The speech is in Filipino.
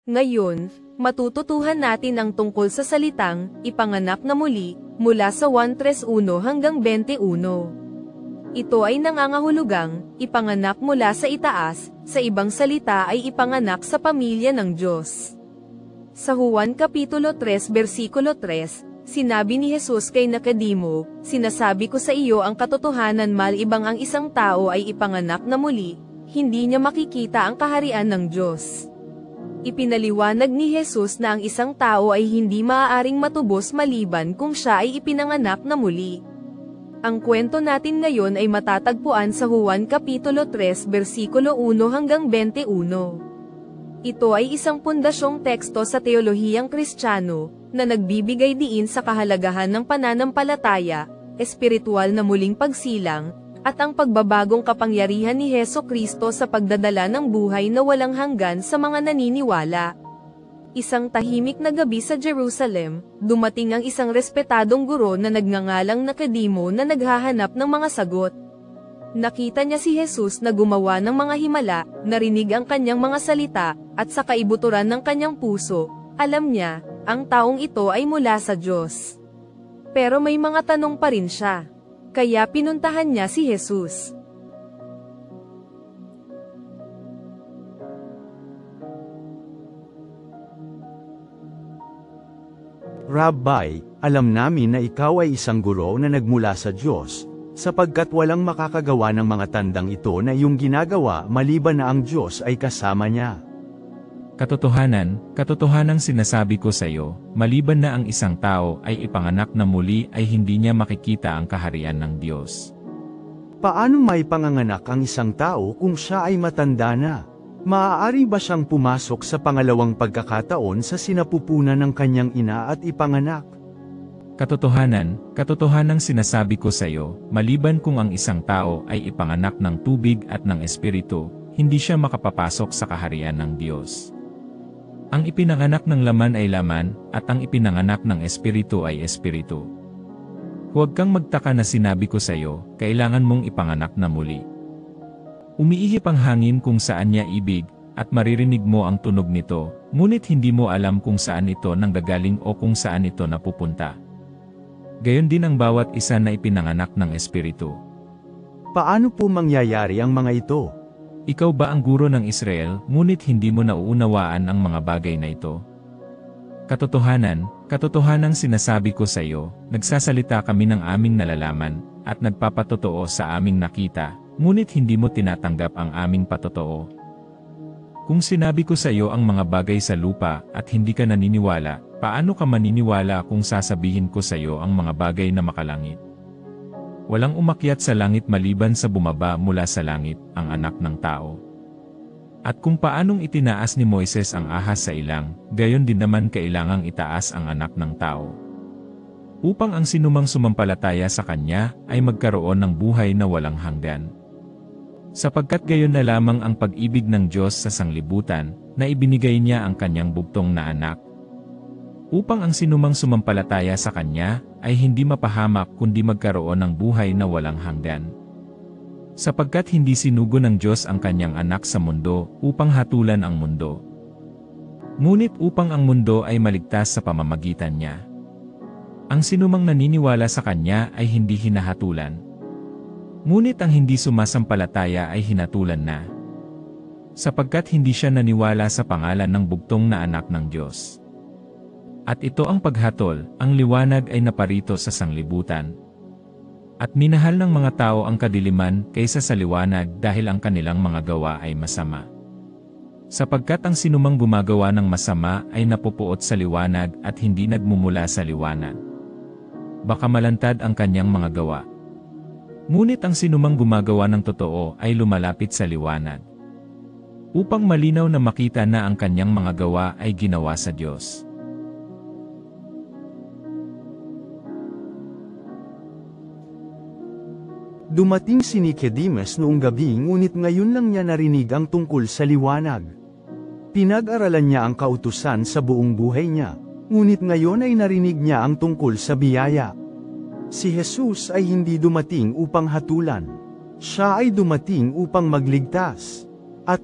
Ngayon, matututuhan natin ang tungkol sa salitang, ipanganak na muli, mula sa 1:1 hanggang 21. Ito ay nangangahulugang, ipanganak mula sa itaas, sa ibang salita ay ipanganak sa pamilya ng Diyos. Sa Juan Kapitulo 3 versikulo 3, sinabi ni Jesus kay Nicodemo, "Sinasabi ko sa iyo ang katotohanan, malibang ang isang tao ay ipanganak na muli, hindi niya makikita ang kaharian ng Diyos." Ipinaliwanag ni Jesus na ang isang tao ay hindi maaaring matubos maliban kung siya ay ipinanganak na muli. Ang kwento natin ngayon ay matatagpuan sa Juan Kapitulo 3 versikulo 1 hanggang 21. Ito ay isang pundasyong teksto sa teolohiyang Kristiyano, na nagbibigay diin sa kahalagahan ng pananampalataya, espiritual na muling pagsilang, at ang pagbabagong kapangyarihan ni Hesukristo sa pagdadala ng buhay na walang hanggan sa mga naniniwala. Isang tahimik na gabi sa Jerusalem, dumating ang isang respetadong guro na nagngangalang Nicodemo na naghahanap ng mga sagot. Nakita niya si Jesus na gumawa ng mga himala, narinig ang kanyang mga salita, at sa kaibuturan ng kanyang puso, alam niya, ang taong ito ay mula sa Diyos. Pero may mga tanong pa rin siya. Kaya pinuntahan niya si Jesus. Rabbi, alam namin na ikaw ay isang guro na nagmula sa Diyos, sapagkat walang makakagawa ng mga tandang ito na iyong ginagawa maliban na ang Diyos ay kasama niya. Katotohanang sinasabi ko sa iyo, maliban na ang isang tao ay ipanganak na muli ay hindi niya makikita ang kaharian ng Diyos. Paano may panganganak ang isang tao kung siya ay matanda na? Maaari ba siyang pumasok sa pangalawang pagkakataon sa sinapupunan ng kanyang ina at ipanganak? Katotohanang sinasabi ko sa iyo, maliban kung ang isang tao ay ipanganak ng tubig at ng espiritu, hindi siya makapapasok sa kaharian ng Diyos. Ang ipinanganak ng laman ay laman, at ang ipinanganak ng espiritu ay espiritu. Huwag kang magtaka na sinabi ko sa iyo, kailangan mong ipanganak na muli. Umiihip ang hangin kung saan niya ibig, at maririnig mo ang tunog nito, ngunit hindi mo alam kung saan ito nanggagaling o kung saan ito napupunta. Gayon din ang bawat isa na ipinanganak ng espiritu. Paano po mangyayari ang mga ito? Ikaw ba ang guro ng Israel, ngunit hindi mo nauunawaan ang mga bagay na ito? Katotohanang sinasabi ko sa iyo, nagsasalita kami ng aming nalalaman, at nagpapatotoo sa aming nakita, ngunit hindi mo tinatanggap ang aming patotoo. Kung sinabi ko sa iyo ang mga bagay sa lupa, at hindi ka naniniwala, paano ka maniniwala kung sasabihin ko sa iyo ang mga bagay na makalangit? Walang umakyat sa langit maliban sa bumaba mula sa langit, ang anak ng tao. At kung paanong itinaas ni Moises ang ahas sa ilang, gayon din naman kailangang itaas ang anak ng tao. Upang ang sinumang sumampalataya sa kanya, ay magkaroon ng buhay na walang hanggan. Sapagkat gayon na lamang ang pag-ibig ng Diyos sa sanglibutan, na ibinigay niya ang kanyang bugtong na anak, upang ang sinumang sumampalataya sa kanya, ay hindi mapahamak kundi magkaroon ng buhay na walang hanggan. Sapagkat hindi sinugo ng Diyos ang kanyang anak sa mundo, upang hatulan ang mundo, ngunit upang ang mundo ay maligtas sa pamamagitan niya. Ang sinumang naniniwala sa kanya ay hindi hinahatulan, ngunit ang hindi sumasampalataya ay hinatulan na, sapagkat hindi siya naniwala sa pangalan ng bugtong na anak ng Diyos. At ito ang paghatol, ang liwanag ay naparito sa sanglibutan. At minahal ng mga tao ang kadiliman kaysa sa liwanag dahil ang kanilang mga gawa ay masama. Sapagkat ang sinumang gumagawa ng masama ay napupuot sa liwanag at hindi nagmumula sa liwanag. Baka malantad ang kanyang mga gawa. Ngunit ang sinumang gumagawa ng totoo ay lumalapit sa liwanag, upang malinaw na makita na ang kanyang mga gawa ay ginawa sa Diyos. Dumating si Nicodemus noong gabi ngunit ngayon lang niya narinig ang tungkol sa liwanag. Pinag-aralan niya ang kautusan sa buong buhay niya, ngunit ngayon ay narinig niya ang tungkol sa biyaya. Si Jesus ay hindi dumating upang hatulan. Siya ay dumating upang magligtas. At